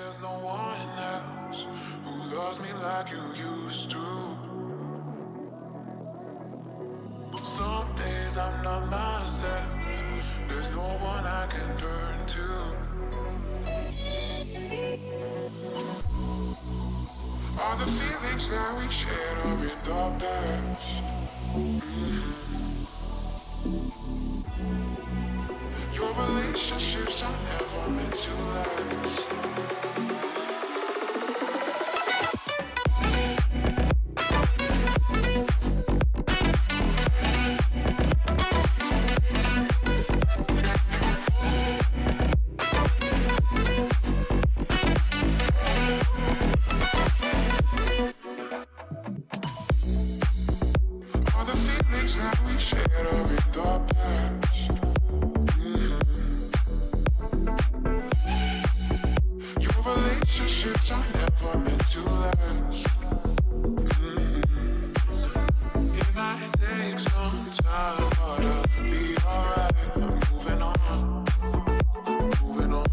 there's no one else who loves me like you used to. Some days I'm not myself, there's no one I can turn to. All the feelings that we shared are in the past. Your relationships are never meant to last. All the feelings that we shared are in the past. Your relationships are never meant to last. It might take some time, but I'll be alright. I'm moving on, moving on.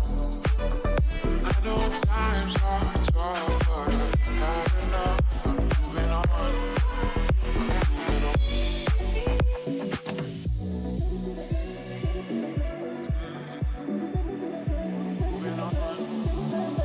I know times are tough, but I've had enough. I'm moving on, moving on. Moving on, moving on.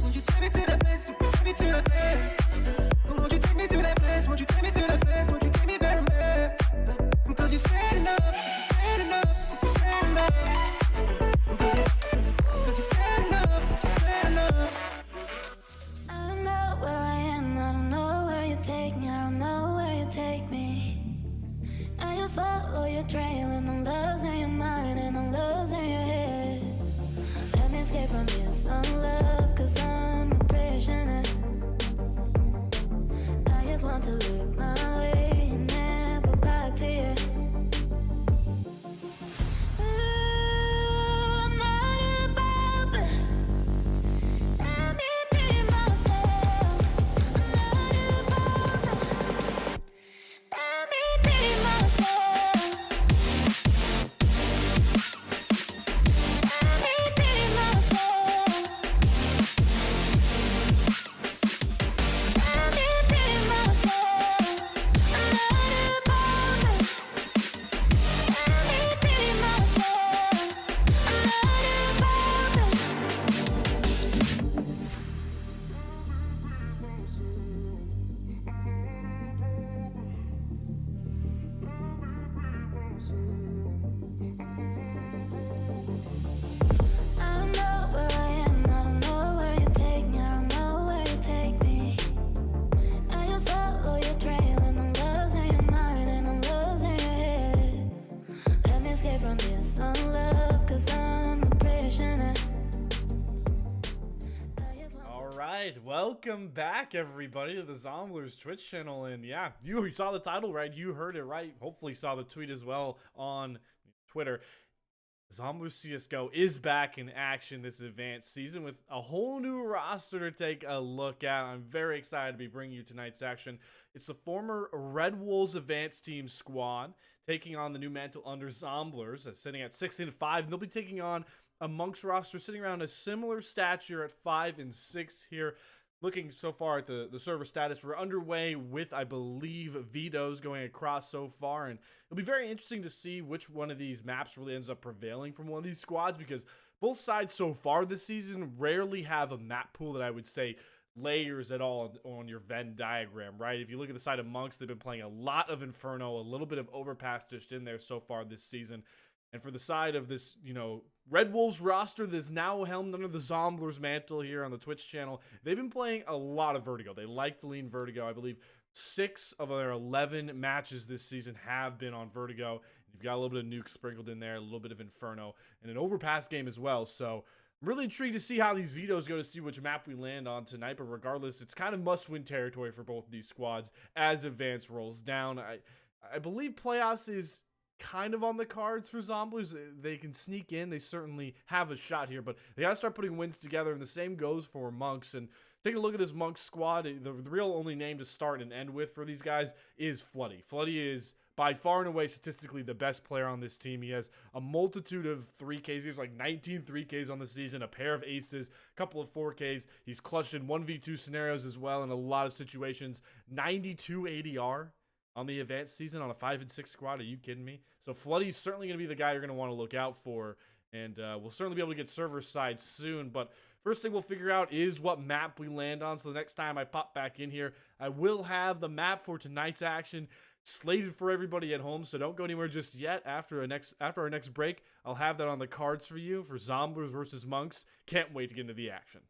Won't you take me to that place? Take me to that place. Won't you take me to that place? Won't you take me to that place? Won't you take me there, man? Because you said enough, you said enough, you said enough. Because you said enough, you said enough. I don't know where I am, I don't know where you take me, I don't know where you take me. I just follow your trail and the love's in your mind and the love's in your head. Let me escape from this love, cause I'm a prisoner. I just want to look my way and never back to you. Ooh, I'm not above it. Let me be myself. I'm not above it. Let me be myself. Let me be myself. Let me be myself. I'm not above it. Let me be myself. I'm not above it. I don't know where I am, I don't know where you take me, I don't know where you take me. I just follow your trail and the love's in your mind and the love's in your head. Let me escape from this love, cause I'm a prisoner. I just want All right, welcome back, everybody, to the Zomblers Twitch channel. And yeah, you saw the title right. You heard it right. Hopefully, saw the tweet as well on Twitter. Zomblers CS:GO is back in action this advanced season with a whole new roster to take a look at. I'm very excited to be bringing you tonight's action. It's the former Red Wolves advanced team squad taking on the new mantle under Zomblers, sitting at 6-5. And they'll be taking on a Monks roster sitting around a similar stature at 5-6 here. Looking so far at the server status, we're underway with, I believe, vetoes going across so far, and it'll be very interesting to see which one of these maps really ends up prevailing from one of these squads, because both sides so far this season rarely have a map pool that I would say layers at all on your Venn diagram, right? If you look at the side of Monks, they've been playing a lot of Inferno, a little bit of Overpass dished in there so far this season. And for the side of this, Red Wolves roster that's now helmed under the Zomblers mantle here on the Twitch channel, they've been playing a lot of Vertigo. They like to lean Vertigo. I believe 6 of their 11 matches this season have been on Vertigo. You've got a little bit of Nuke sprinkled in there, a little bit of Inferno, and an Overpass game as well. So I'm really intrigued to see how these vetoes go, to see which map we land on tonight. But regardless, it's kind of must-win territory for both of these squads as Advanced rolls down. I believe playoffs is kind of on the cards for Zomblers. They can sneak in. They certainly have a shot here, but they got to start putting wins together, and the same goes for Monks. And take a look at this Monks squad. The real only name to start and end with for these guys is Floody. Floody is by far and away statistically the best player on this team. He has a multitude of 3Ks. He has like 19 3Ks on the season, a pair of aces, a couple of 4Ks. He's clutched in 1v2 scenarios as well in a lot of situations. 92 ADR on the Advanced season on a 5 and 6 squad. Are you kidding me? So Floody's certainly going to be the guy you're going to want to look out for, and we'll certainly be able to get server side soon. But first thing we'll figure out is what map we land on. So the next time I pop back in here, I will have the map for tonight's action slated for everybody at home, so don't go anywhere just yet. After our next break, I'll have that on the cards for you for Zomblers versus Monks. Can't wait to get into the action.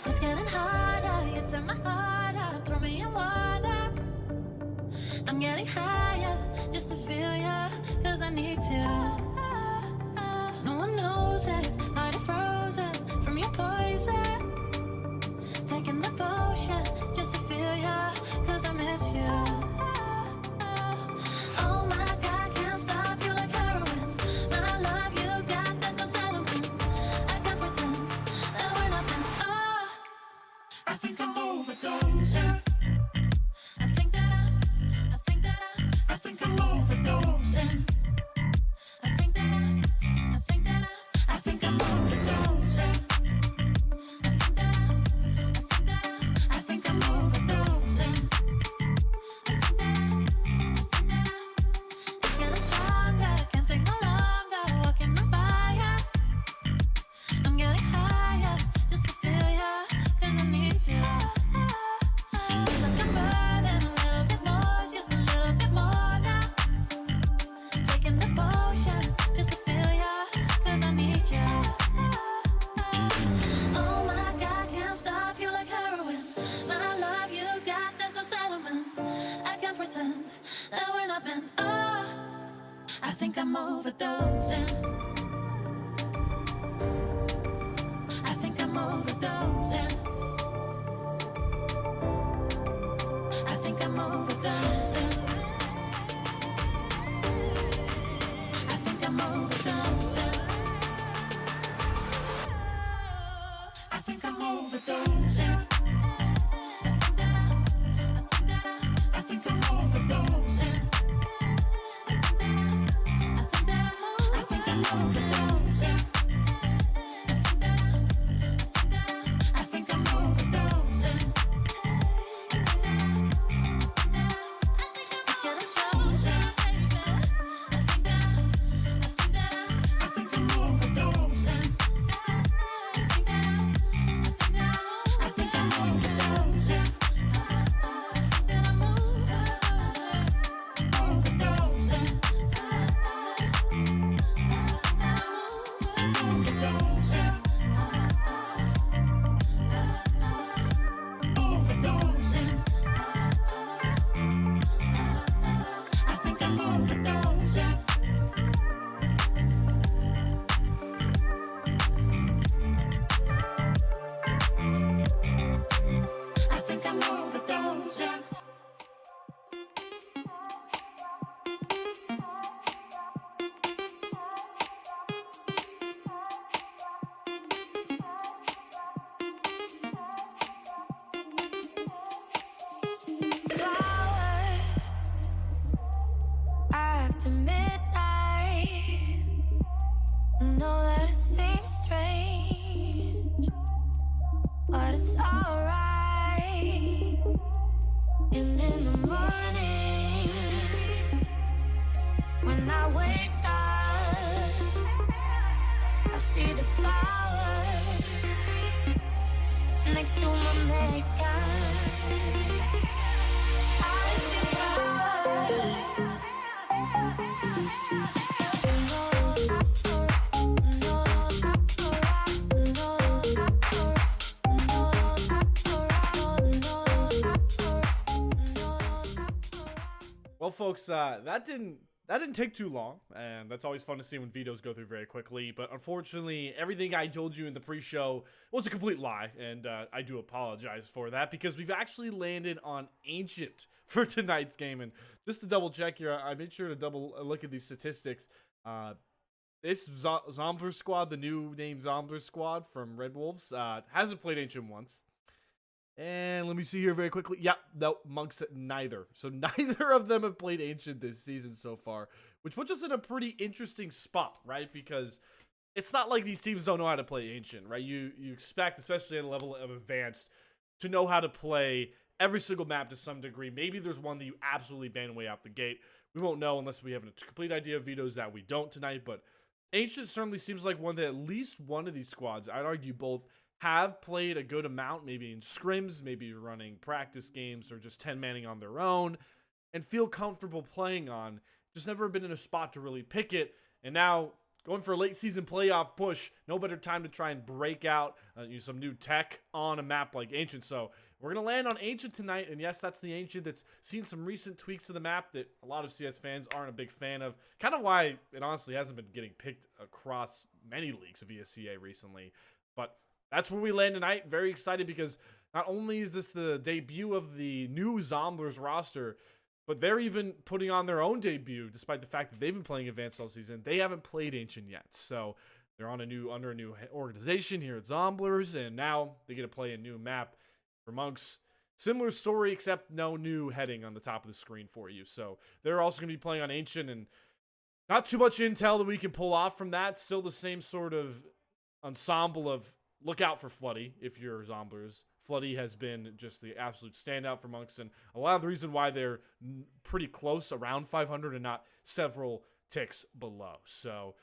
It's getting harder, you turn my heart up, throw me in water. I'm getting higher, just to feel ya, cause I need to. No one knows it, heart is frozen from your poison. Taking the potion, just to feel ya, cause I miss you. Oh my God, can't stop you like heroin. My love you got, there's no settlement. I can't pretend that we're nothing. Oh, I think I'm overdosing. I think that I'm overdosing. I think that I'm I think I'm overdosing. I think I'm overdosing. It's getting stronger, can't take no longer, walking on fire. I'm getting higher, just to feel ya, cause I need to. Feels like I'm burning a little bit more, just a little bit more now. Taking the potion, just to feel ya, cause I need ya. Oh my God, can't stop you like heroin. My love you got, there's no settlement. I can't pretend that we're not meant. Oh, I think I'm overdosing. I think I'm overdosing. I think I'm overdosing. I think I'm overdosing. I think I'm overdosing. after midnight. Know that it seems strange, but it's alright. And in the morning, when I wake up, I see the flowers next to my makeup. I see flowers. Well, folks, that didn't take too long, and that's always fun to see when vetoes go through very quickly. But unfortunately, everything I told you in the pre-show was a complete lie, and I do apologize for that, because we've actually landed on Ancient for tonight's game. And just to double check here, I made sure to double look at these statistics. This Zomblers squad, the new name Zomblers squad from Red Wolves, hasn't played Ancient once. And let me see here very quickly. Yeah, no, Monks neither. So neither of them have played Ancient this season so far, which puts us in a pretty interesting spot, right? Because it's not like these teams don't know how to play Ancient, right? You expect, especially at a level of Advanced, to know how to play every single map to some degree. Maybe there's one that you absolutely ban way out the gate. We won't know unless we have a complete idea of vetoes that we don't tonight, but Ancient certainly seems like one that at least one of these squads, I'd argue both, have played a good amount, maybe in scrims, maybe running practice games, or just 10-manning on their own, and feel comfortable playing on. Just never been in a spot to really pick it, and now going for a late season playoff push, no better time to try and break out some new tech on a map like Ancient. So we're going to land on Ancient tonight, and yes, that's the Ancient that's seen some recent tweaks to the map that a lot of CS fans aren't a big fan of. Kind of why it honestly hasn't been getting picked across many leagues of ESEA recently, but that's where we land tonight. Very excited, because not only is this the debut of the new Zomblers roster, but they're even putting on their own debut, despite the fact that they've been playing Advanced all season. They haven't played Ancient yet, so they're on under a new organization here at Zomblers, and now they get to play a new map for Monks. Similar story, except no new heading on the top of the screen for you. So they're also going to be playing on Ancient, and not too much intel that we can pull off from that. Still the same sort of ensemble of look out for Floody if you're Zomblers. Floody has been just the absolute standout for Monks, and a lot of the reason why they're pretty close, around 500 and not several ticks below. So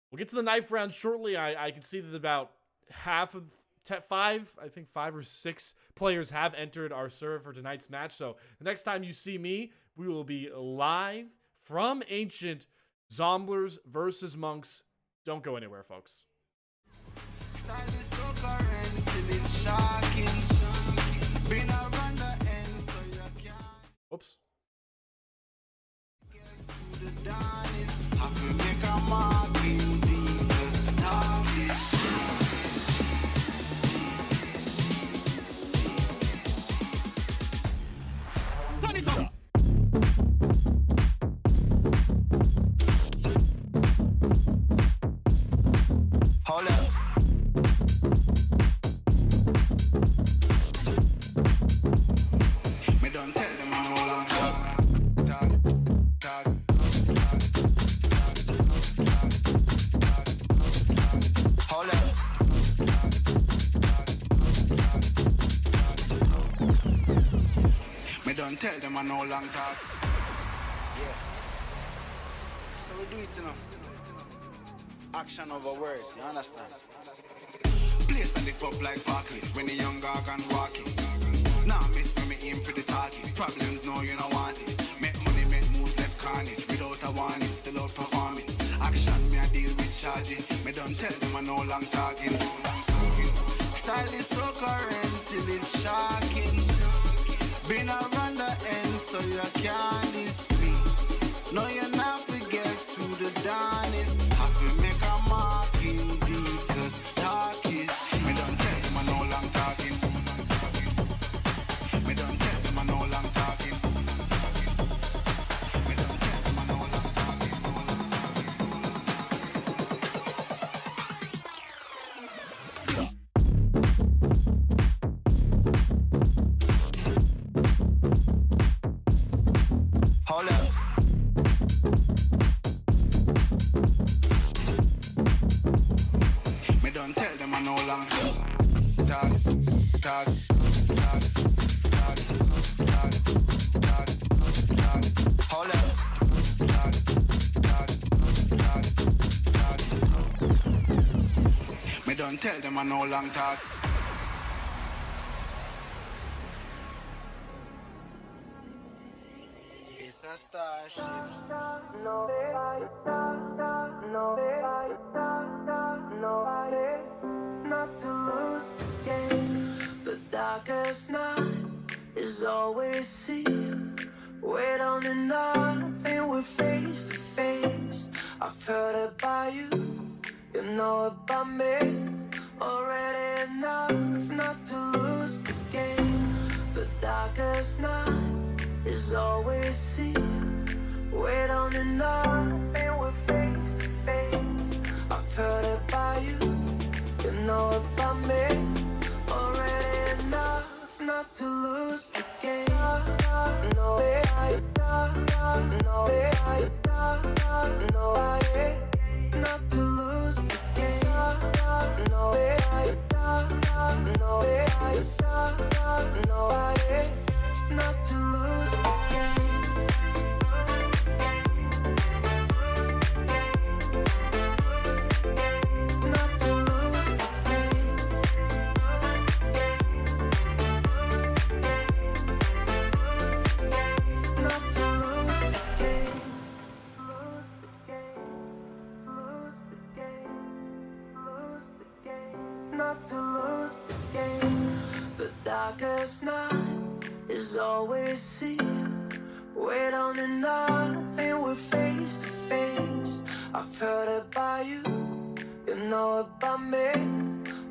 we'll get to the knife round shortly. I can see that about half of five or six players have entered our server for tonight's match. So the next time you see me, we will be live from Ancient, Zomblers versus Monks. Don't go anywhere, folks. Oops. Hold up. Me don't tell them I'm no long talk. Hold up. Me don't tell them I'm no long talk. Yeah. So we do it, you know. Action over words, you understand? Place and lift up like forklift when the young gargan walking. Nah, miss when me aim for the target. Problems, no, you don't want it. Make money, make moves, left carnage. Without a warning, still out performing. Action, me I deal with charging. Me don't tell them I no long talking. Style is so current till it's shocking. Been around the end so you can't diss me. No, you're not forget who the dawn is. Have to make a mark indeed, cause talk is. Me don't tell them I no long talking. Me don't tell them I no long talking. Me don't tell them I no long talking. Hold up. tell them I no long talk. It's a starship. Not to lose the game. The darkest night is always seen. Wait on and nothing, we're face to face. I've heard about you, you know about me. Already enough not to lose the game. The darkest night is always seen. Wait on and nothing, we're face to face. I've heard about you, you know about me. Already enough not to lose the game. No, not to lose the game. No, not to lose the game. Not to lose the game. Not to lose the game. Lose the game. Lose the game. Lose the game. Not to lose the game. The darkest night is always seen. Wait on and nothing, we're face to face. I've heard about you, you know about me.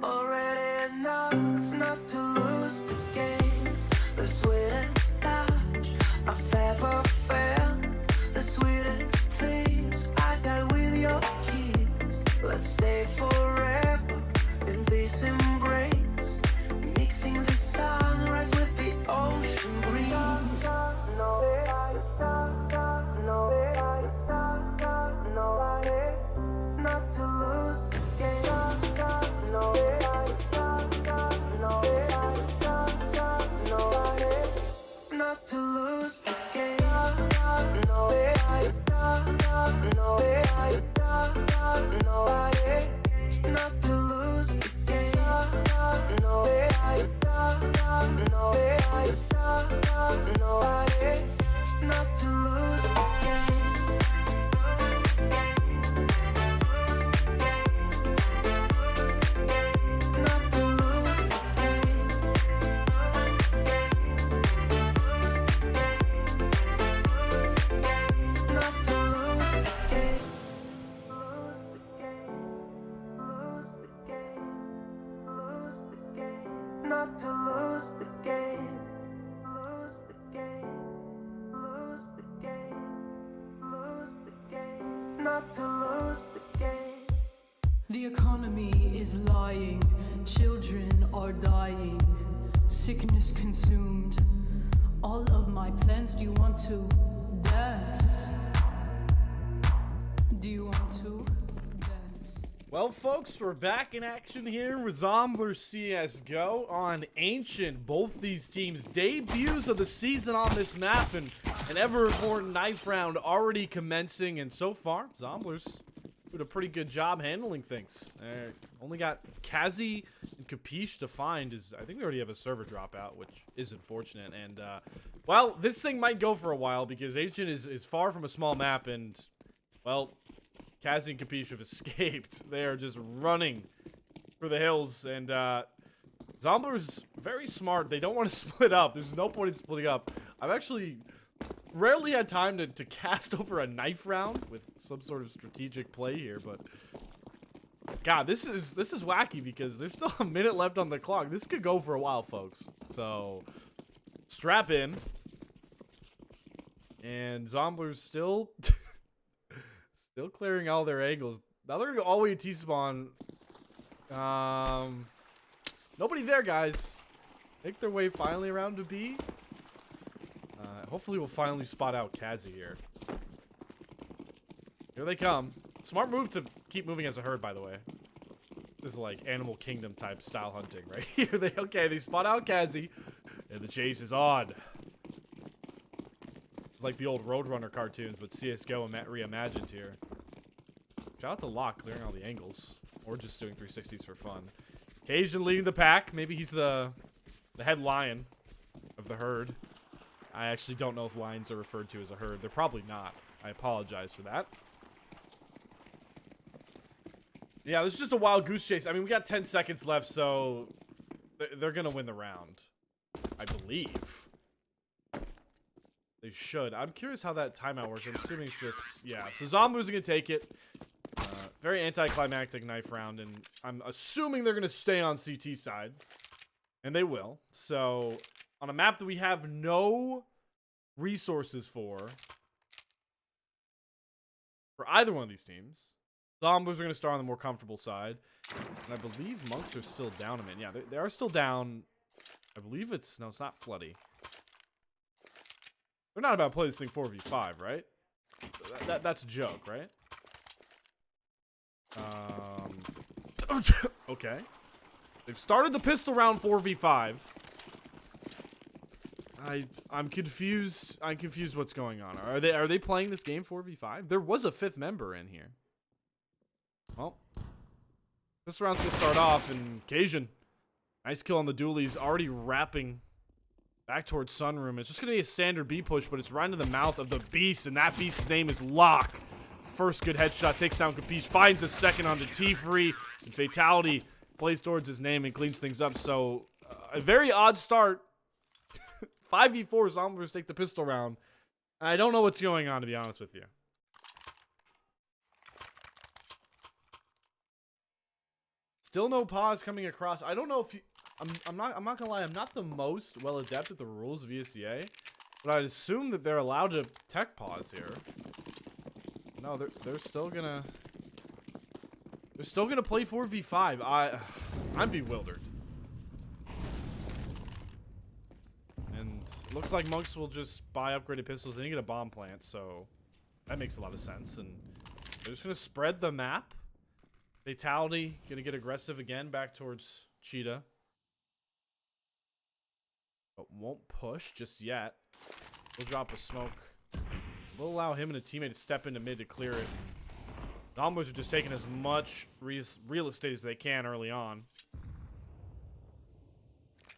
Already enough not to lose the game. The sweetest touch I've ever felt. The sweetest things I got with your kiss. Let's stay forever in this embrace. Mixing the sunrise with the ocean breeze. Not to lose the game. Not to lose the game. Not to lose the game. Not to lose the game. Not to lose the game. Not to lose the game. Lose the game. Lose the game. Lose the game. Not to lose the game. Lose the game. Lose the game. Lose the game. Not to lose the game. The economy is lying, children are dying, sickness consumed all of my plans. Do you want to dance? Do you want to dance? Well, folks, we're back in action here with Zomblers CSGO on Ancient. Both these teams' debuts of the season on this map, and an ever-important knife round already commencing. And so far, Zomblers doing a pretty good job handling things. Only got Kazi and Capiche to find. I think we already have a server dropout, which is unfortunate. And, well, this thing might go for a while because Ancient is far from a small map, and, well, Kazi and Capiche have escaped. They are just running for the hills, and Zomblers very smart. They don't want to split up. There's no point in splitting up. I've actually rarely had time to cast over a knife round with some sort of strategic play here, but God, this is wacky because there's still a minute left on the clock. This could go for a while, folks. So strap in. And Zomblers still still clearing all their angles. Now they're gonna go all the way to T-spawn. Nobody there, guys. Make their way finally around to B. Hopefully we'll finally spot out Kazi here. Here they come. Smart move to keep moving as a herd, by the way. This is like Animal Kingdom type style hunting right here. They spot out Kazi, and the chase is on. It's like the old Roadrunner cartoons, but CSGO reimagined here. Shout out to Locke clearing all the angles. Or just doing 360s for fun. Cajun leading the pack. Maybe he's the head lion of the herd. I actually don't know if lions are referred to as a herd. They're probably not. I apologize for that. Yeah, this is just a wild goose chase. I mean, we got 10 seconds left, so they're going to win the round. I believe. They should. I'm curious how that timeout works. I'm assuming it's just... Yeah, so Zomblers are going to take it. Very anticlimactic knife round, and I'm assuming they're going to stay on CT side. And they will. So, on a map that we have no resources for either one of these teams, Zomblers are going to start on the more comfortable side. And I believe Monks are still down a minute. Yeah, they are still down. I believe it's... No, it's not Floody. They're not about to play this thing 4v5, right? That's a joke, right? Okay. They've started the pistol round 4v5. I'm confused. I'm confused what's going on. Are they playing this game 4v5? There was a 5th member in here. Well, this round's gonna start off, and Cajun, nice kill on the dualies, already wrapping back towards Sunroom. It's just gonna be a standard B push, but it's right into the mouth of the beast, and that beast's name is Locke. First good headshot, takes down Capiche, finds a second onto T-Free, and Fatality plays towards his name and cleans things up. So, a very odd start. 5v4 Zomblers take the pistol round. I don't know what's going on, to be honest with you. Still no pause coming across. I don't know if you... I'm not gonna lie, I'm not the most well adept at the rules of ESEA, but I'd assume that they're allowed to tech pause here. No, they're still gonna play 4v5. I'm bewildered. And it looks like Monks will just buy upgraded pistols and you get a bomb plant, so that makes a lot of sense. And they're just gonna spread the map. Fatality gonna get aggressive again back towards Cheetah. But won't push just yet. We'll drop a smoke. We'll allow him and a teammate to step into mid to clear it. Zomblers are just taking as much real estate as they can early on.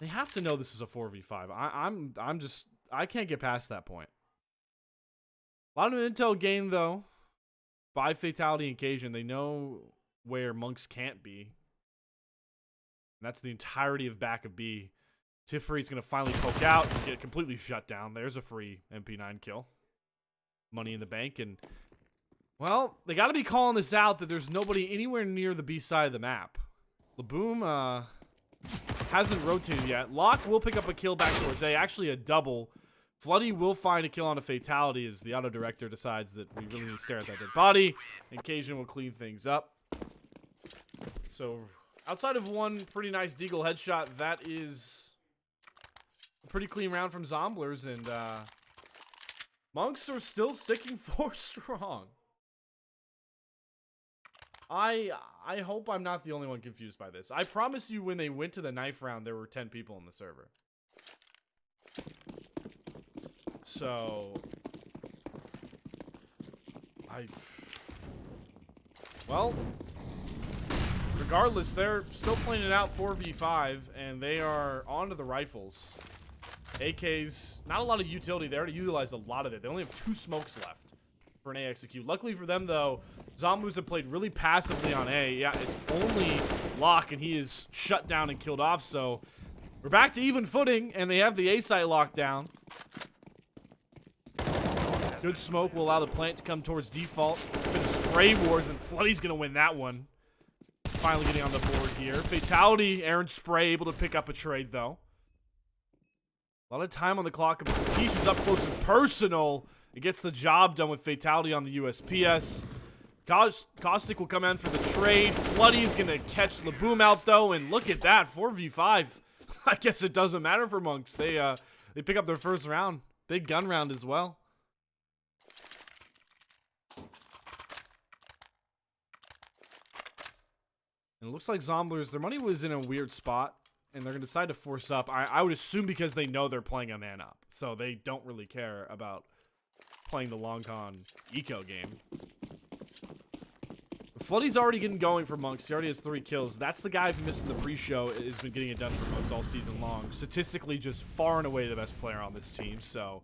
They have to know this is a 4v5. I can't get past that point. A lot of intel gained though by Fatality and Cajun. They know where Monks can't be. And that's the entirety of back of B. Tiffery's going to finally poke out and get completely shut down. There's a free MP9 kill. Money in the bank. And, well, they got to be calling this out that there's nobody anywhere near the B side of the map. Laboom hasn't rotated yet. Locke will pick up a kill back towards A. Actually, a double. Floody will find a kill on a Fatality as the auto director decides that we really need to stare at that dead body. And Cajun will clean things up. So, outside of one pretty nice Deagle headshot, that is a pretty clean round from Zomblers, and Monks are still sticking 4 strong. I hope I'm not the only one confused by this. I promise you when they went to the knife round, there were 10 people in the server. So, well, regardless, they're still playing it out 4v5, and they are onto the rifles. AKs, not a lot of utility. They already utilized a lot of it. They only have 2 smokes left for an A execute. Luckily for them, though, Zomblers have played really passively on A. Yeah, it's only Locke, and he is shut down and killed off, so we're back to even footing, and they have the A site locked down. Good smoke will allow the plant to come towards default. Bit of spray wars, and Floody's going to win that one. Finally getting on the board here. Fatality, Aaron Spray able to pick up a trade, though. A lot of time on the clock. He's up close and personal. It gets the job done with Fatality on the USPS. Caustic will come in for the trade. Floody's going to catch Laboom out, though. And look at that, 4v5. I guess it doesn't matter for Monks. They pick up their first round. Big gun round as well. And it looks like Zomblers, their money was in a weird spot. And they're going to decide to force up. I would assume because they know they're playing a man up. So they don't really care about playing the long con eco game. Flooddy's already getting going for Monks. He already has 3 kills. That's the guy who missed in the pre-show has been getting it done for Monks all season long. Statistically, just far and away the best player on this team. So,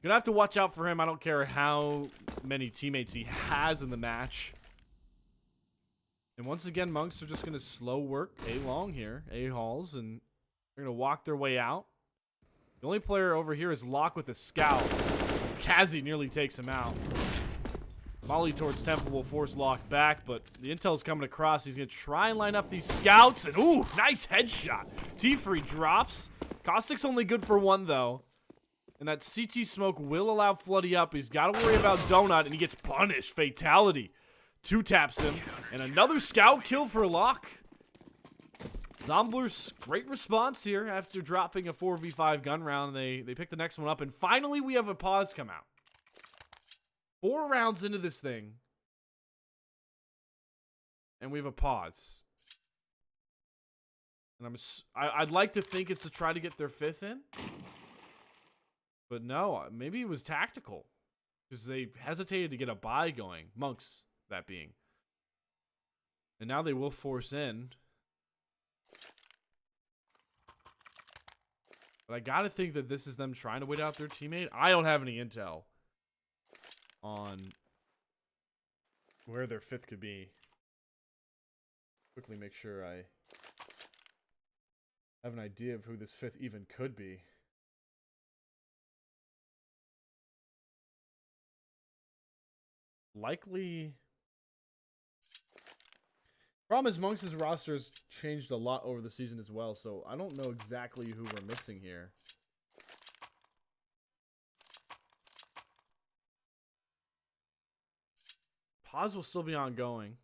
gonna have to watch out for him. I don't care how many teammates he has in the match. And once again, Monks are just gonna slow work A-long here, A-halls, and they're gonna walk their way out. The only player over here is Locke with a scout. Kazi nearly takes him out. Molly towards Temple will force Locke back, but the intel's coming across. He's going to try and line up these scouts, and ooh, nice headshot. T-Free drops. Caustic's only good for 1, though. And that CT smoke will allow Floody up. He's got to worry about Donut, and he gets punished. Fatality. 2 taps him, and another scout kill for Locke. Zomblers, great response here after dropping a 4v5 gun round. They pick the next one up, and finally we have a pause come out. 4 rounds into this thing, and we have a pause. And I'd like to think it's to try to get their 5th in, but no, maybe it was tactical because they hesitated to get a buy going. Monks, that being, and now they will force in. But I gotta think that this is them trying to wait out their teammate. I don't have any intel on where their 5th could be. Quickly make sure I have an idea of who this 5th even could be. Likely. Problem is, Monks' roster has changed a lot over the season as well, so I don't know exactly who we're missing here. Pause will still be ongoing.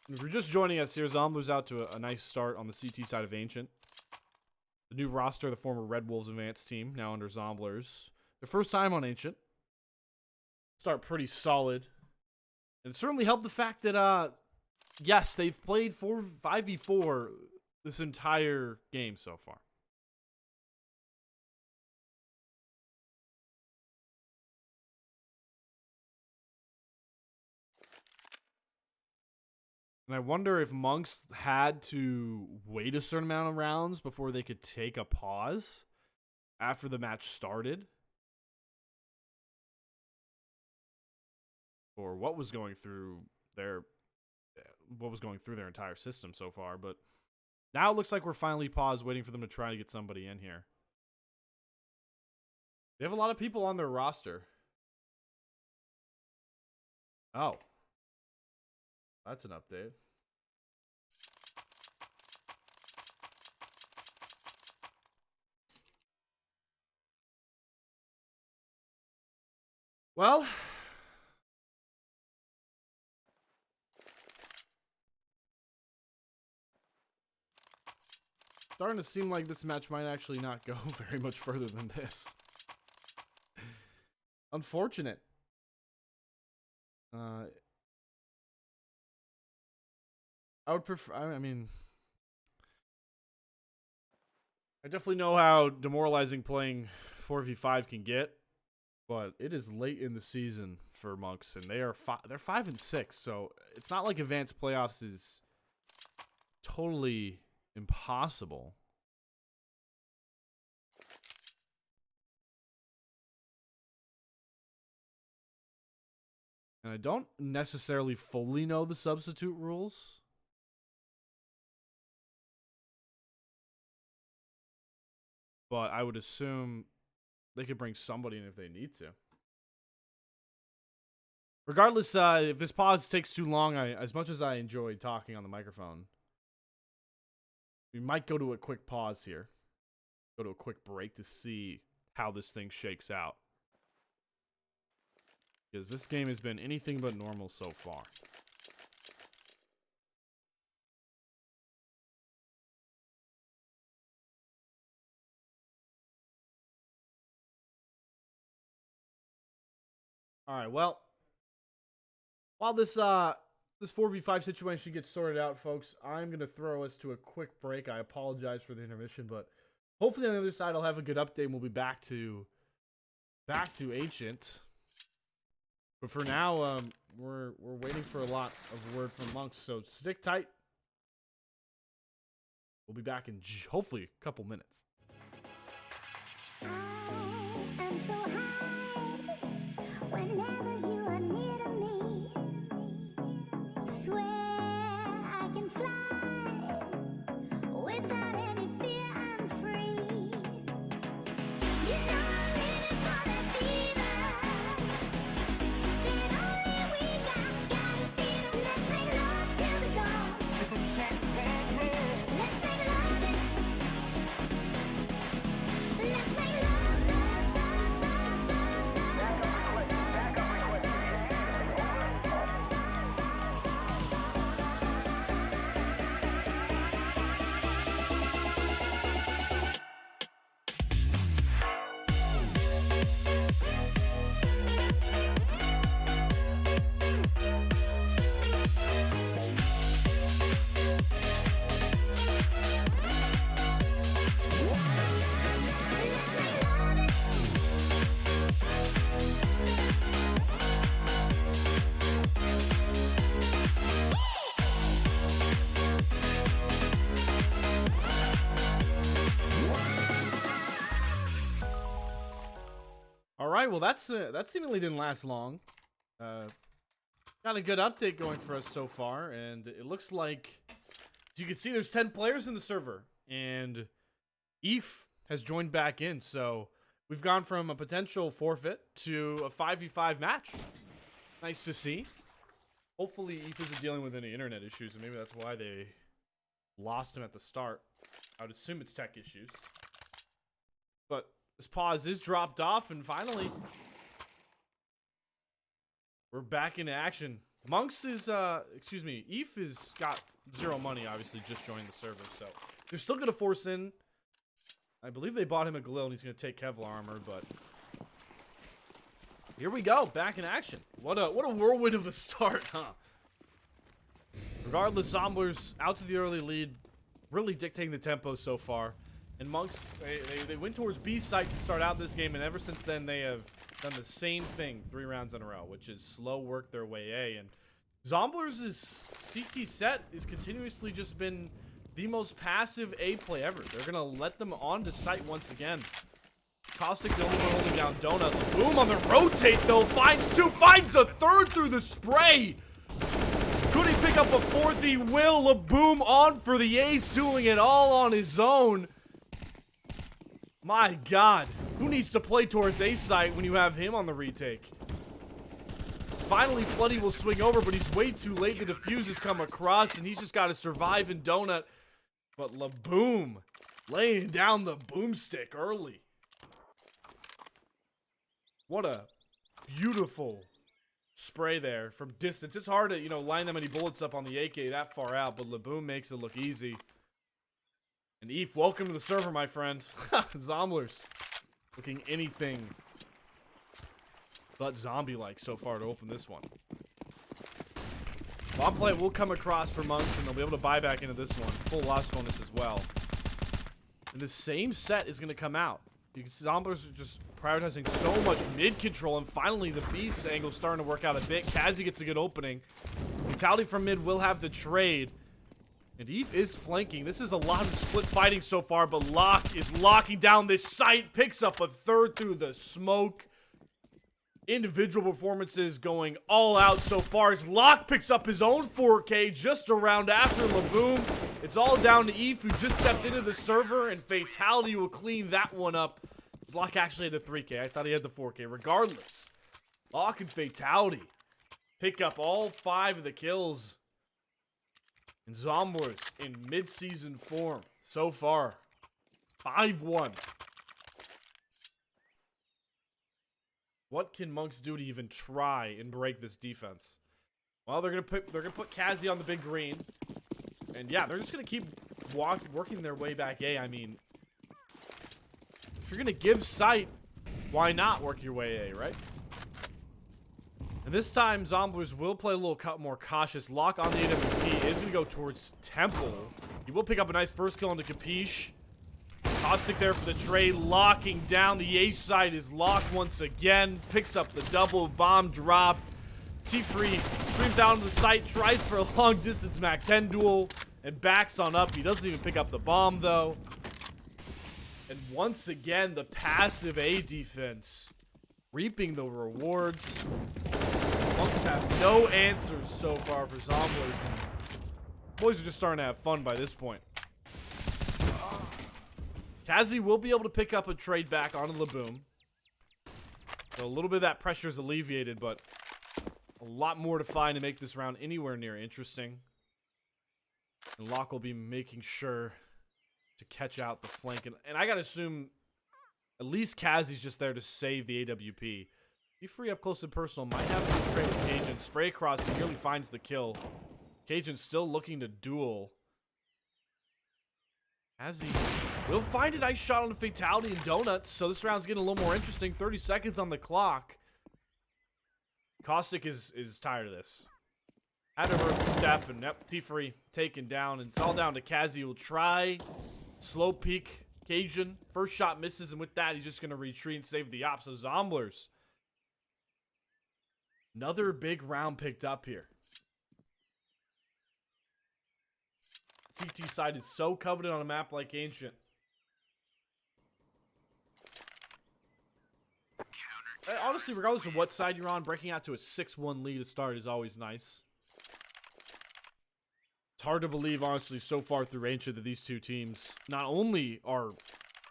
If you're just joining us here, Zomblers out to a nice start on the CT side of Ancient. The new roster, the former Red Wolves Advanced team, now under Zomblers. Their first time on Ancient. Start pretty solid. And it certainly helped the fact that, yes, they've played 5v4 this entire game so far. And I wonder if Monks had to wait a certain amount of rounds before they could take a pause after the match started. Or what was going through their entire system so far. But now it looks like we're finally paused, waiting for them to try to get somebody in here. They have a lot of people on their roster. Oh. That's an update. Well, starting to seem like this match might actually not go very much further than this. Unfortunate. I would prefer, I mean, I definitely know how demoralizing playing 4v5 can get, but it is late in the season for Monks, and they're 5-6, so it's not like advanced playoffs is totally impossible. And I don't necessarily fully know the substitute rules. But I would assume they could bring somebody in if they need to. Regardless, if this pause takes too long, as much as I enjoy talking on the microphone, we might go to a quick pause here. Go to a quick break to see how this thing shakes out. Because this game has been anything but normal so far. All right, well, while this 4v5 situation gets sorted out, folks, I'm going to throw us to a quick break. I apologize for the intermission, but hopefully on the other side I'll have a good update and we'll be back to Ancient. But for now, we're waiting for a lot of word from Monks, so stick tight. We'll be back in hopefully a couple minutes. I'm so high whenever you are near to me. Swear I can fly without any fear. I'm free. You know I'm living for that fever. That only we got it feeling. Let's make love till the dawn. Let's make love it. Let's make love, All right, well that seemingly didn't last long. Got a good update going for us so far, and it looks like, as you can see, there's 10 players in the server, and ETH has joined back in. So we've gone from a potential forfeit to a 5v5 match. Nice to see. Hopefully ETH isn't dealing with any internet issues, and maybe that's why they lost him at the start. I would assume it's tech issues. But this pause is dropped off, and finally, we're back into action. Monks is, ETH has got 0 money, obviously, just joined the server, so they're still going to force in. I believe they bought him a Galil, and he's going to take Kevlar armor, but here we go, back in action. What a whirlwind of a start, huh? Regardless, Zomblers out to the early lead, really dictating the tempo so far. And Monks, they went towards B site to start out this game, and ever since then they have done the same thing 3 rounds in a row, which is slow work their way A. And Zomblers' CT set has continuously just been the most passive A play ever. They're going to let them onto site once again. Caustic the only one holding down Donut. Boom on the rotate, though. Finds 2, finds a 3rd through the spray. Could he pick up a 4th? He will. A boom on for the ace, doing it all on his own. My God, who needs to play towards ace site when you have him on the retake? Finally, Floody will swing over, but he's way too late. The defuse has come across, and he's just got to survive in Donut. But LaBoom laying down the boomstick early. What a beautiful spray there from distance. It's hard to, you know, line that many bullets up on the AK that far out, but LaBoom makes it look easy. And ETH, welcome to the server, my friend. Zomblers looking anything but zombie-like so far to open this one. Bomb play will come across for Monks, and they'll be able to buy back into this one. Full loss bonus as well. And the same set is going to come out. You can see Zomblers are just prioritizing so much mid control, and finally the beast angle starting to work out a bit. Kazi gets a good opening. Vitality from mid will have the trade. And ETH is flanking. This is a lot of split fighting so far, but Locke is locking down this site. Picks up a 3rd through the smoke. Individual performances going all out so far as Locke picks up his own 4K just a round after LaBoom. It's all down to ETH, who just stepped into the server, and Fatality will clean that one up. Locke actually had the 3K. I thought he had the 4K. Regardless, Locke and Fatality pick up all 5 of the kills. And Zomblers in mid-season form so far. 5-1. What can Monks do to even try and break this defense? Well, they're gonna put Kazi on the big green. And yeah, they're just gonna keep working their way back A. I mean, if you're gonna give sight, why not work your way A, right? And this time, Zomblers will play a little more cautious. Locke on the AWP is going to go towards Temple. He will pick up a nice first kill into Capiche. Caustic there for the trade, locking down. The ace side is locked once again. Picks up the double bomb drop. T-Free streams down to the site, tries for a long distance MAC-10 duel, and backs on up. He doesn't even pick up the bomb, though. And once again, the passive A defense reaping the rewards. Monks have no answers so far for Zomblers, and boys are just starting to have fun by this point. Kazi will be able to pick up a trade back onto Laboom. So a little bit of that pressure is alleviated, but a lot more to find to make this round anywhere near interesting. And Locke will be making sure to catch out the flank. And I gotta assume at least Kazi's just there to save the AWP. He free up close and personal. Might have to trade with Cajun. Spray across, he nearly finds the kill. Cajun still looking to duel. Kazi will find a nice shot on the Fatality and Donuts. So this round's getting a little more interesting. 30 seconds on the clock. Caustic is tired of this. Had to hurt the step, and yep, T-Free taken down. And it's all down to Kazi, who will try slow peek Cajun. First shot misses, and with that, he's just going to retreat and save the op. So Zomblers. Another big round picked up here. CT side is so coveted on a map like Ancient. Honestly, regardless of what side you're on, breaking out to a 6-1 lead to start is always nice. It's hard to believe, honestly, so far through Ancient that these two teams not only are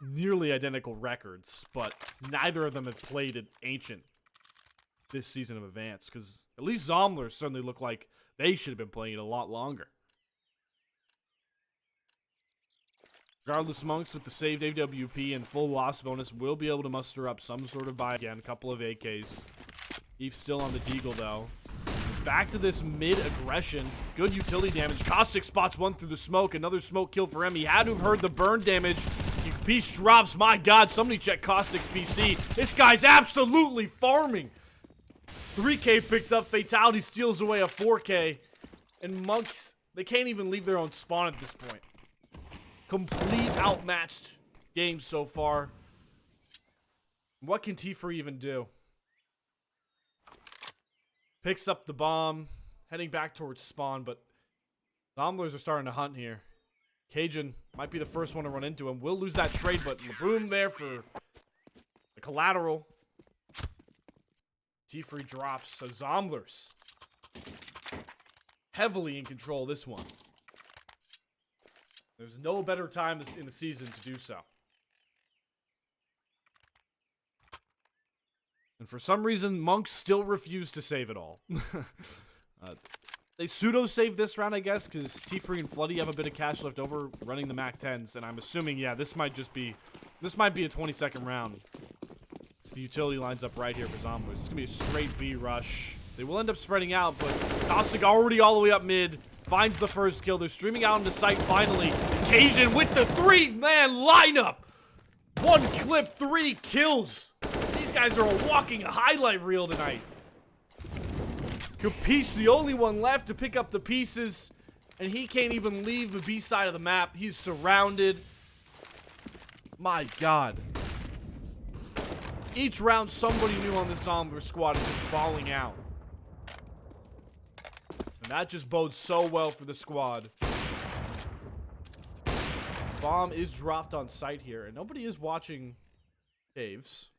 nearly identical records, but neither of them have played at Ancient this season of Advanced, because at least Zomblers certainly look like they should have been playing it a lot longer. Regardless, Monks with the saved AWP and full loss bonus will be able to muster up some sort of buy again. A couple of AKs. Eve still on the deagle, though. It's back to this mid-aggression. Good utility damage. Caustic spots one through the smoke. Another smoke kill for him. He had to have heard the burn damage. Beast drops. My God, somebody check Caustic's PC. This guy's absolutely farming. 3K picked up. Fatality steals away a 4K. And Monks, they can't even leave their own spawn at this point. Complete outmatched game so far. What can T-Free even do? Picks up the bomb, heading back towards spawn, but Zomblers are starting to hunt here. Cajun might be the first one to run into him. Will lose that trade, but Laboom there for the collateral. T-Free drops, so Zomblers heavily in control of this one. There's no better time in the season to do so. And for some reason, Monks still refuse to save it all. They pseudo-saved this round, I guess, because T-Free and Floody have a bit of cash left over running the MAC-10s, and I'm assuming, yeah, this might be a 20-second round. If the utility lines up right here for Zomblers. It's going to be a straight B rush. They will end up spreading out, but Caustic already all the way up mid. Finds the first kill. They're streaming out into sight finally. Cajun with the 3-man lineup. One clip, 3 kills. These guys are a walking highlight reel tonight. Capiche, the only one left to pick up the pieces, and he can't even leave the B side of the map. He's surrounded. My God. Each round, somebody new on the Zombler squad is just falling out. And that just bodes so well for the squad. Bomb is dropped on site here, and nobody is watching Caves.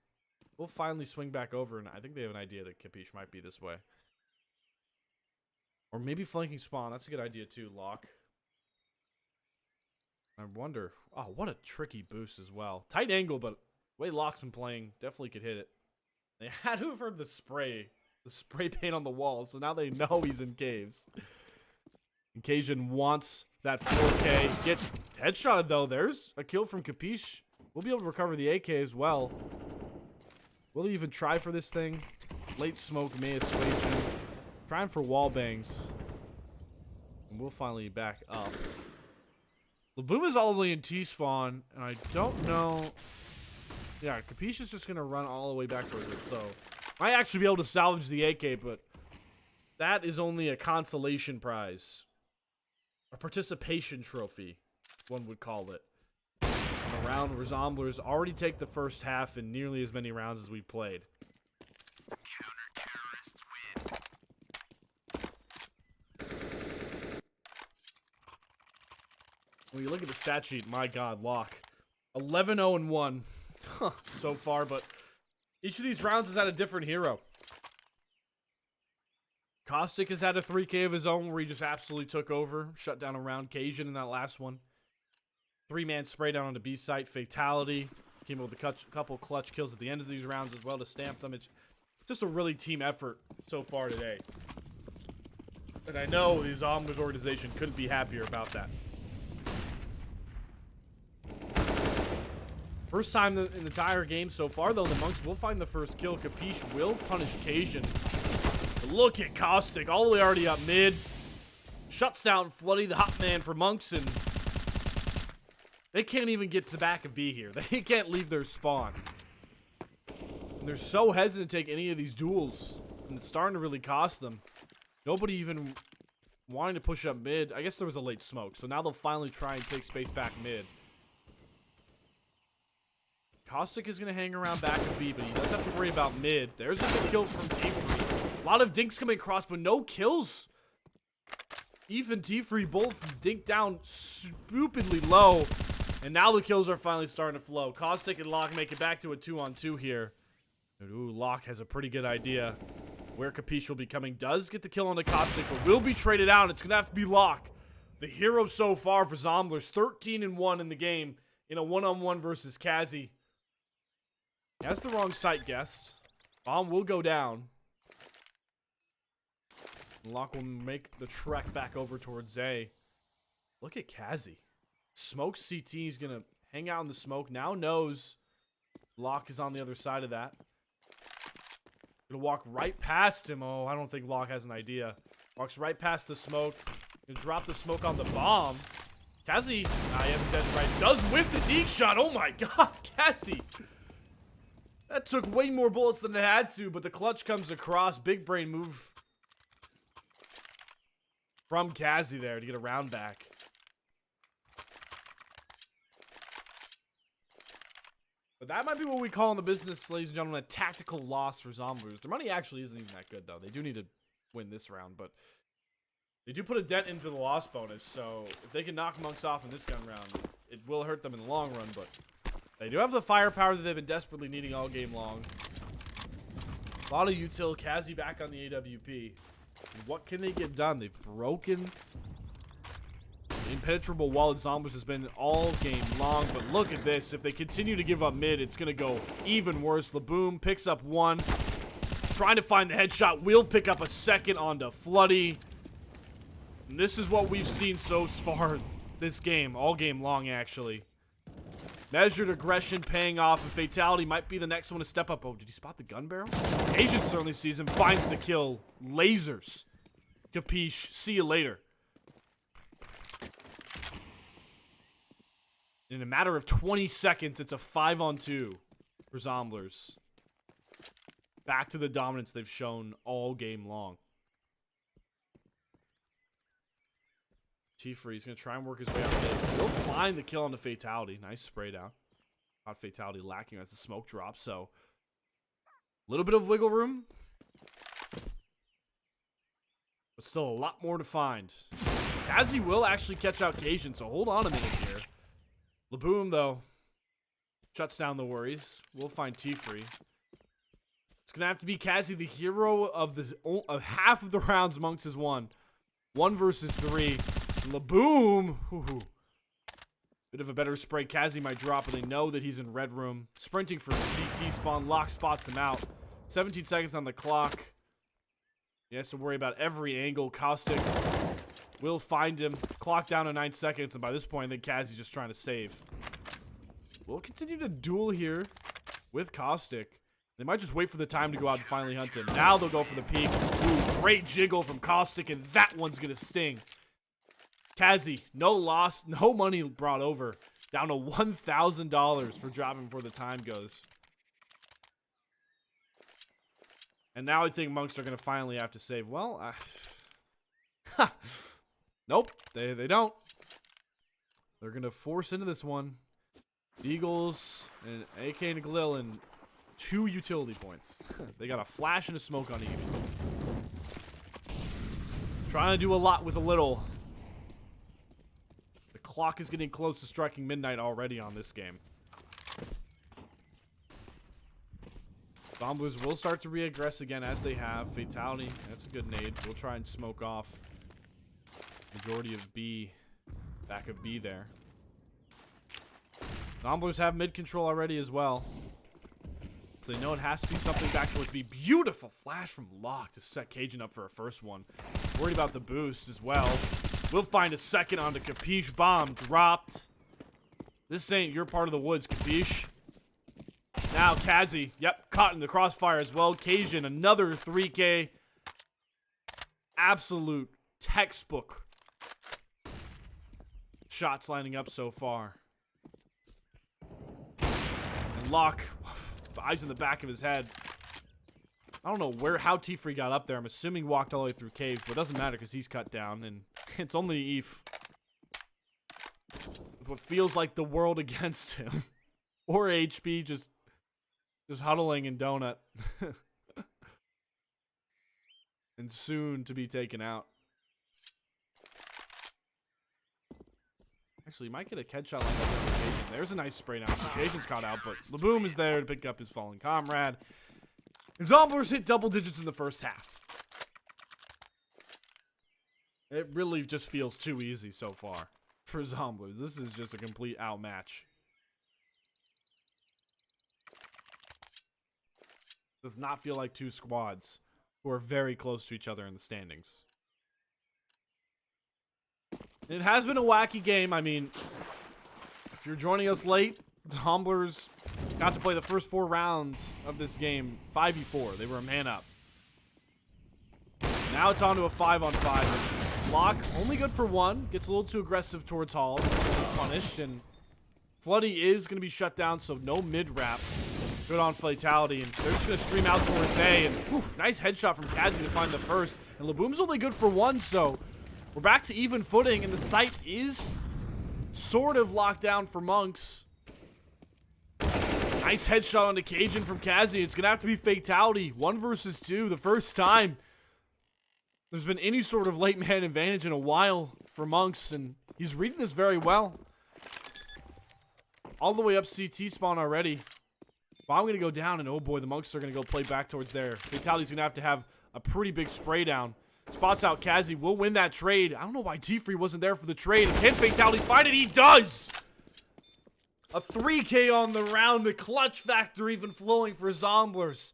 We'll finally swing back over, and I think they have an idea that Capiche might be this way. Or maybe flanking spawn. That's a good idea too, Locke. I wonder. Oh, what a tricky boost as well. Tight angle, but the way Locke's been playing, definitely could hit it. They had to have heard the spray paint on the wall, so now they know he's in Caves. And Cajun wants that 4K. Gets headshotted, though. There's a kill from Capiche. We'll be able to recover the AK as well. Will he even try for this thing? Late smoke may assuage him. Trying for wall bangs. And we'll finally back up. Laboom is all the way in T-spawn, and I don't know. Yeah, Capiche is just going to run all the way back towards it, so might actually be able to salvage the AK, but that is only a consolation prize. A participation trophy, one would call it. In a round where Zomblers already take the first half in nearly as many rounds as we've played. When you look at the stat sheet, my God, Locke. 11-0-1 so far, but each of these rounds has had a different hero. Caustic has had a 3K of his own where he just absolutely took over, shut down around Cajun in that last one. 3-man spray down on the B site, fatality. Came up with a couple clutch kills at the end of these rounds as well to stamp them. It's just a really team effort so far today. And I know the Zomblers organization couldn't be happier about that. First time in the entire game so far, though, the Monks will find the first kill. Capiche will punish Cajun. But look at Caustic, all the way already up mid. Shuts down Floody, the hot man for Monks, and they can't even get to the back of B here. They can't leave their spawn. And they're so hesitant to take any of these duels, and it's starting to really cost them. Nobody even wanting to push up mid. I guess there was a late smoke, so now they'll finally try and take space back mid. Caustic is going to hang around back of B, but he does have to worry about mid. There's a good kill from T-Free. A lot of dinks coming across, but no kills. Eve and T-Free both dink down stupidly low. And now the kills are finally starting to flow. Caustic and Locke make it back to a 2-on-2 here. Ooh, Locke has a pretty good idea where Capiche will be coming. Does get the kill on the Caustic, but will be traded out. It's going to have to be Locke. The hero so far for Zomblers. 13-1 in the game in a 1-on-1 versus Kazi. He has the wrong site guessed. Bomb will go down. Locke will make the trek back over towards A. Look at Kazi. Smoke CT is going to hang out in the smoke. Now knows Locke is on the other side of that. Gonna walk right past him. Oh, I don't think Locke has an idea. Walks right past the smoke. Gonna drop the smoke on the bomb. Kazi, he hasn't dead right. Does whiff the deke shot. Oh my God, Kazi. That took way more bullets than it had to, but the clutch comes across. Big brain move from Kazi there to get a round back. But that might be what we call in the business, ladies and gentlemen, a tactical loss for Zomblers. Their money actually isn't even that good, though. They do need to win this round, but they do put a dent into the loss bonus, so if they can knock Monks off in this gun round, it will hurt them in the long run, but they do have the firepower that they've been desperately needing all game long. A lot of util. Kazi back on the AWP. And what can they get done? They've broken the impenetrable wall that Zomblers has been all game long. But look at this. If they continue to give up mid, it's going to go even worse. LCABroadcasting picks up one. Trying to find the headshot. Will pick up a second onto Floody. And this is what we've seen so far this game. All game long, actually. Measured aggression paying off, and fatality might be the next one to step up. Oh, did he spot the gun barrel? Asian certainly sees him, finds the kill. Lasers. Capiche. See you later. In a matter of 20 seconds, it's a 5-on-2 for Zomblers. Back to the dominance they've shown all game long. T-Free is going to try and work his way out of it. He'll find the kill on the fatality. Nice spray down. Not fatality lacking as the smoke drops, so a little bit of wiggle room. But still a lot more to find. Kazi will actually catch out Cajun, so hold on a minute here. LCABroadcasting, though, shuts down the worries. We'll find T-Free. It's going to have to be Kazi, the hero of half of the rounds Monks has won. 1 versus 3. LCABroadcasting. Bit of a better spray. Kazi might drop, but they know that he's in red room. Sprinting for CT spawn. Locke spots him out. 17 seconds on the clock. He has to worry about every angle. Caustic will find him. Clock down to 9 seconds, and by this point, I think Kazi's just trying to save. We'll continue to duel here with Caustic. They might just wait for the time to go out and finally hunt him. Now they'll go for the peek. Ooh, great jiggle from Caustic, and that one's going to sting. Kazi, no loss, no money brought over. Down to $1,000 for dropping before the time goes. And now I think Monks are going to finally have to save. Well, nope, they don't. They're going to force into this one. Deagles and AK and Galil and 2 utility points. They got a flash and a smoke on Eve. Trying to do a lot with a little. The clock is getting close to striking midnight already on this game. Zomblers will start to reaggress again as they have. Fatality, that's a good nade. We'll try and smoke off majority of B, back of B there. Zomblers have mid control already as well. So they know it has to be something back towards B. Beautiful flash from Locke to set Cajun up for a first one. Worried about the boost as well. We'll find a second onto Capiche. Bomb dropped. This ain't your part of the woods, Capiche. Now Kazi, yep, caught in the crossfire as well. Cajun, another 3K. Absolute textbook shots lining up so far. And Locke, eyes in the back of his head. I don't know how T-Free got up there. I'm assuming walked all the way through caves, but it doesn't matter because he's cut down, and it's only Eve. With what feels like the world against him. Or HP just huddling in donut. And soon to be taken out. Actually, you might get a headshot like that with Cajun. There's a nice spray down. Cajun's caught out, but LCABroom is there to pick up his fallen comrade. And Zomblers hit double digits in the first half. It really just feels too easy so far for Zomblers. This is just a complete outmatch. Does not feel like two squads who are very close to each other in the standings. It has been a wacky game. I mean, if you're joining us late, Zomblers got to play the first 4 rounds of this game 5v4. They were a man up. Now it's on to a 5-on-5. Locke, only good for 1. Gets a little too aggressive towards Hall. He's punished, and Floody is going to be shut down, so no mid-wrap. Good on Fatality, and they're just going to stream out towards A, and whew, nice headshot from Kazi to find the first. And LCABroom's only good for 1, so we're back to even footing, and the site is sort of locked down for Monks. Nice headshot onto Cajun from Kazi. It's going to have to be Fatality. 1 versus 2, the first time there's been any sort of late man advantage in a while for Monks, and he's reading this very well. All the way up CT spawn already. Well, I'm going to go down, and oh boy, the Monks are going to go play back towards there. Fatality's going to have a pretty big spray down. Spots out Kazi. Will win that trade. I don't know why T-Free wasn't there for the trade. Can Fatality find it? He does! A 3K on the round. The clutch factor even flowing for Zomblers.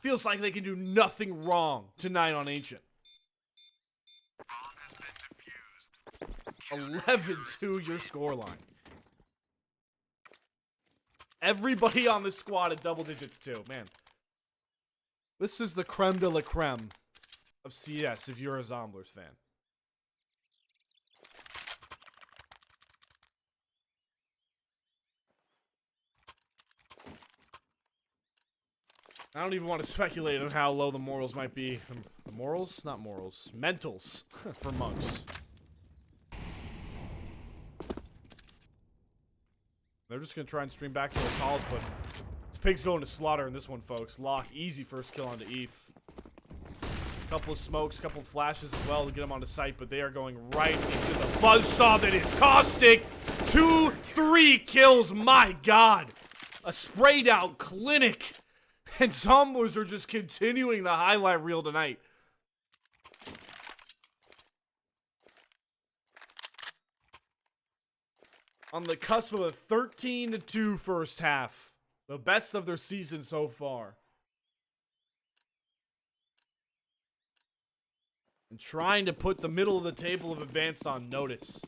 Feels like they can do nothing wrong tonight on Ancient. 11-2 your scoreline. Everybody on the squad at double digits too. Man, this is the creme de la creme of CS if you're a Zomblers fan. I don't even want to speculate on how low the morals might be. The morals? Not morals. Mentals for Monks. They're just going to try and stream back to the talls, but this pig's going to slaughter in this one, folks. Locke, easy first kill onto Eve. Couple of smokes, couple of flashes as well to get him onto sight, but they are going right into the buzzsaw that is Caustic. 2-3 kills, my god. A sprayed out clinic. And Zomblers are just continuing the highlight reel tonight. On the cusp of a 13-2 first half. The best of their season so far. And trying to put the middle of the table of Advanced on notice.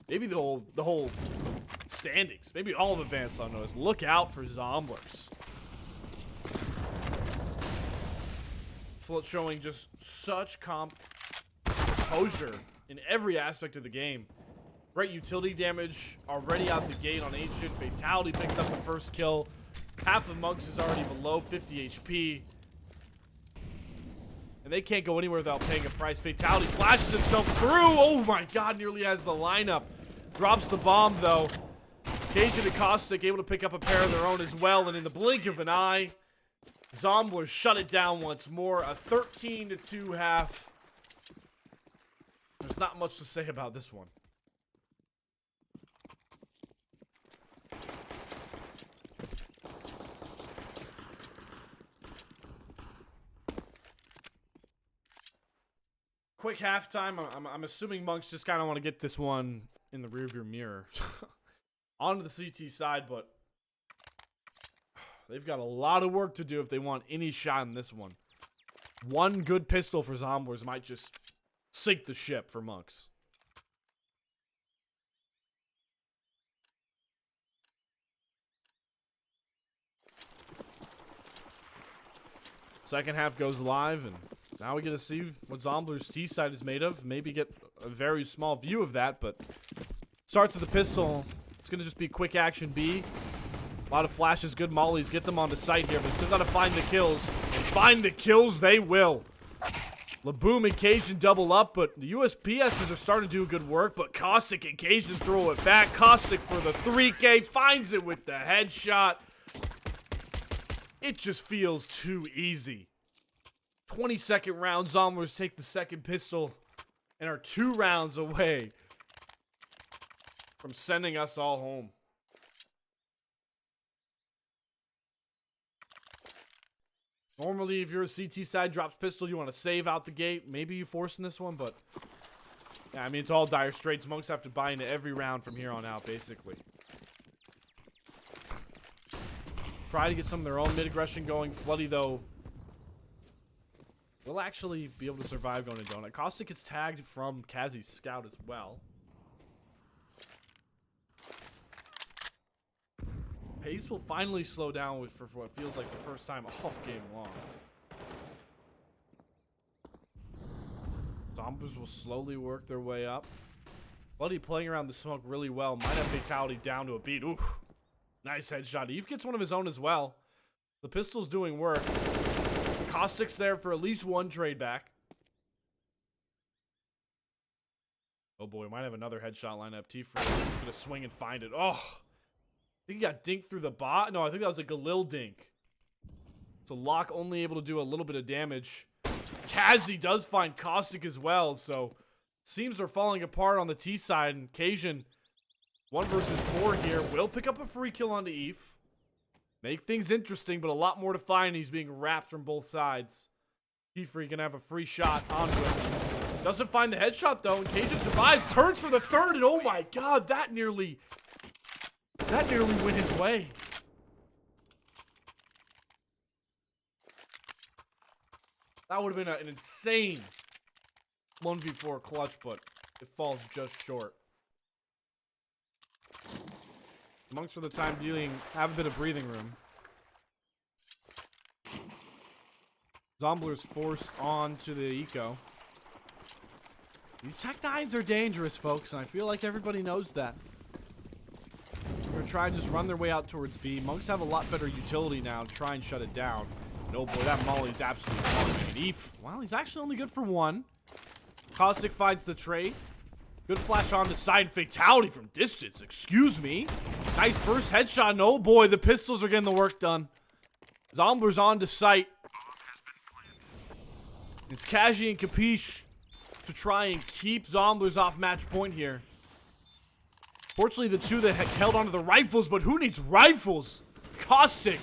Maybe the whole standings. Maybe all of Advanced on notice. Look out for Zomblers. Showing just such composure in every aspect of the game. Great utility damage already out the gate on Ancient. Fatality picks up the first kill. Half of Monks is already below 50 HP. And they can't go anywhere without paying a price. Fatality flashes himself through. Oh my god, nearly has the lineup. Drops the bomb though. Cajun and Caustic able to pick up a pair of their own as well. And in the blink of an eye, Zomblers shut it down once more. A 13-2 half. There's not much to say about this one. quick halftime. I'm assuming Monks just kind of want to get this one in the rearview mirror. Onto the CT side, but they've got a lot of work to do if they want any shot in this one. One good pistol for Zomblers might just sink the ship for Monks. Second half goes live, and now we get to see what Zomblers' T side is made of. Maybe get a very small view of that, but starts with the pistol. It's going to just be quick action B. A lot of flashes, good mollies, get them onto sight here, but still got to find the kills. And find the kills they will. LCABroadcasting and Cajun double up, but the USPSs are starting to do good work, but Caustic and Cajun throw it back. Caustic for the 3K, finds it with the headshot. It just feels too easy. 22nd round, Zomblers take the second pistol and are 2 rounds away from sending us all home. Normally, if your CT side drops pistol, you want to save out the gate. Maybe you force in this one, but yeah, I mean, it's all dire straits. Monks have to buy into every round from here on out, basically. Try to get some of their own mid-aggression going. Floody, though, will actually be able to survive going to Donut. Caustic gets tagged from Kazi's scout as well. Pace will finally slow down for what feels like the first time all game long. Zomblers will slowly work their way up. Bloody playing around the smoke really well. Might have fatality down to a beat. Ooh. Nice headshot. Eve gets one of his own as well. The pistol's doing work. Caustic's there for at least one trade back. Oh boy, might have another headshot lineup. T-Free gonna swing and find it. Oh, I think he got dinked through the bot. No, I think that was a Galil dink. So Locke only able to do a little bit of damage. Kazi does find Caustic as well, so seems are falling apart on the T side, and Cajun 1 versus 4 here will pick up a free kill onto Eve. Make things interesting, but a lot more to find. He's being wrapped from both sides. T-Free gonna have a free shot onto him. Doesn't find the headshot though, and Cajun survives, turns for the third, and oh my god, that nearly went his way. That would have been an insane 1v4 clutch, but it falls just short. Monks for the time being have a bit of breathing room. Zomblers forced on to the eco. These Tech 9s are dangerous, folks, and I feel like everybody knows that. We're going to try and just run their way out towards B. Monks have a lot better utility now to try and shut it down. And oh boy, that Molly's absolutely awesome. Eve, well, he's actually only good for 1. Caustic finds the trade. Good flash on the side. Fatality from distance. Excuse me. Nice first headshot. And oh boy, the pistols are getting the work done. Zomblers on to sight. It's Kaji and Capiche to try and keep Zomblers off match point here. Fortunately, the two that held onto the rifles, but who needs rifles? Caustic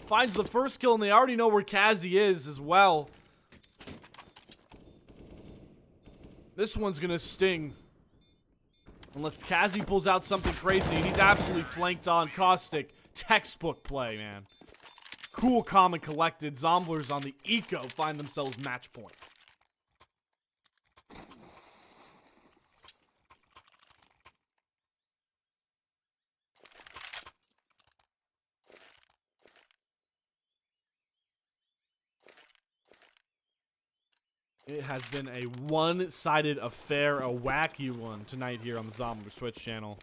finds the first kill, and they already know where Kazi is as well. This one's gonna sting. Unless Kazi pulls out something crazy, and he's absolutely flanked on Caustic. Textbook play, man. Cool, calm, and collected. Zomblers on the eco find themselves match point. It has been a one-sided affair, a wacky one tonight here on the Zomblers Twitch channel.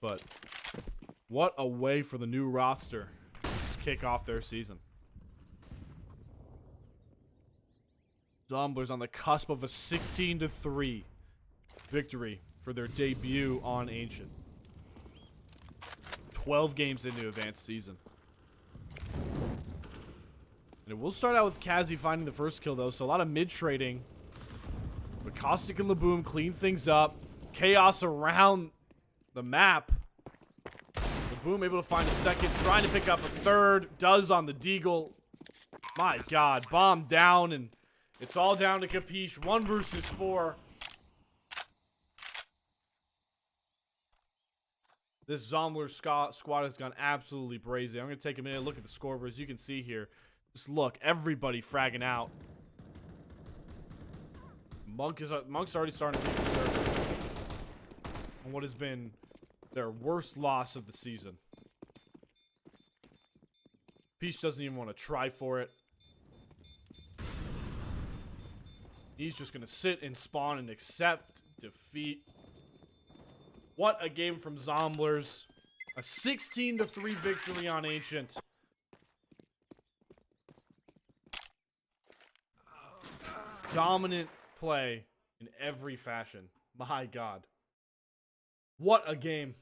But what a way for the new roster to kick off their season. Zomblers on the cusp of a 16-3 victory for their debut on Ancient. 12 games into advanced season. And we'll start out with Kazi finding the first kill, though, so a lot of mid-trading. But Caustic and LCABroadcasting clean things up. Chaos around the map. LCABroadcasting able to find a second, trying to pick up a third. Does on the Deagle. My god, bomb down, and It's all down to Capiche. 1 versus 4. This Zomblers squad has gone absolutely brazy. I'm going to take a minute, look at the scoreboard. As you can see here, just look, everybody fragging out. Monk's already starting to be conservative on what has been their worst loss of the season. Peach doesn't even want to try for it. He's just going to sit and spawn and accept defeat. What a game from Zomblers. A 16-3 victory on Ancient. Dominant play in every fashion. My God. What a game.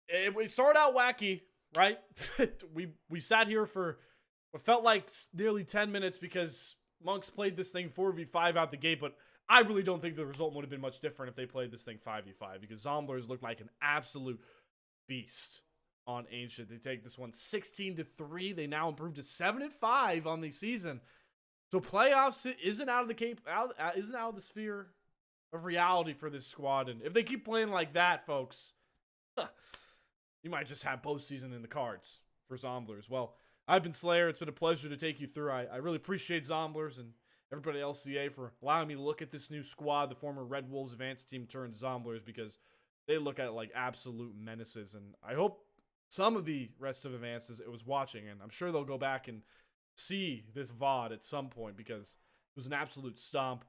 It started out wacky, right? we sat here for what felt like nearly 10 minutes because Monks played this thing 4v5 out the gate, but I really don't think the result would have been much different if they played this thing 5v5 because Zomblers looked like an absolute beast on Ancient. They take this one 16-3. They now improved to 7-5 on the season. So playoffs isn't out of the sphere of reality for this squad. And if they keep playing like that, folks, you might just have postseason in the cards for Zomblers. Well, I've been Slayer. It's been a pleasure to take you through. I really appreciate Zomblers and everybody at LCA for allowing me to look at this new squad, the former Red Wolves Advanced team turned Zomblers, because they look at like absolute menaces. And I hope some of the rest of Advanced was watching, and I'm sure they'll go back and see this VOD at some point because it was an absolute stomp.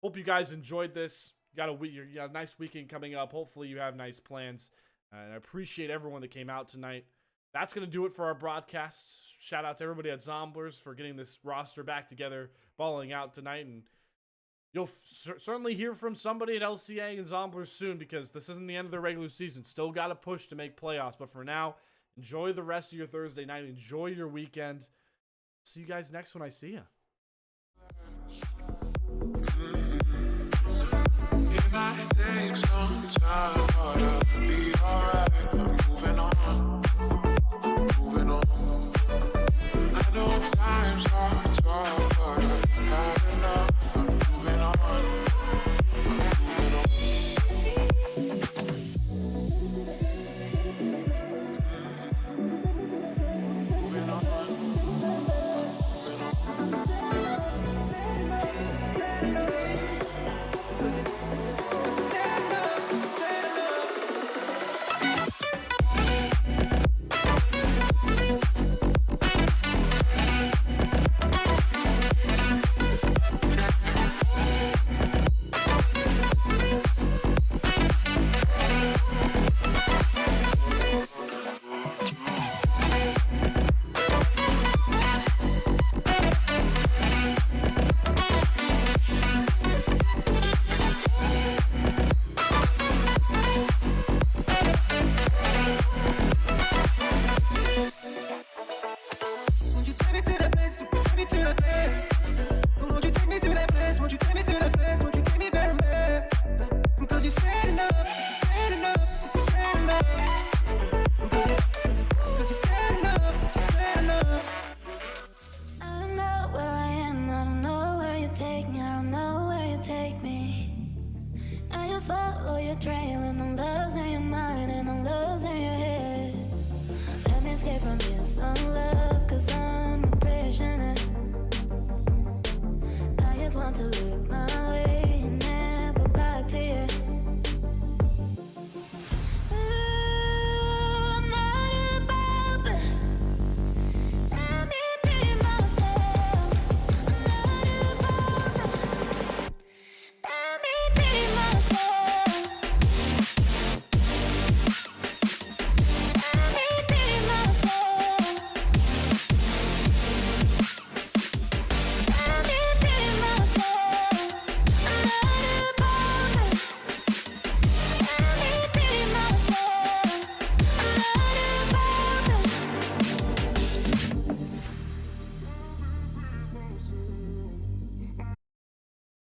Hope you guys enjoyed this. You got a nice weekend coming up. Hopefully you have nice plans. And I appreciate everyone that came out tonight. That's going to do it for our broadcast. Shout out to everybody at Zomblers for getting this roster back together, balling out tonight. And you'll certainly hear from somebody at LCA and Zomblers soon because this isn't the end of the regular season. Still got to push to make playoffs. But for now, enjoy the rest of your Thursday night. Enjoy your weekend. See you guys next when I see you. It might take some time, but I'll be alright. I'm moving on. I know times are tough, but I've had enough. I'm moving on. Follow your trail and I'm losing your mind and I'm losing your head. Let me escape from this unlove, cause I'm a prisoner. I just want to look my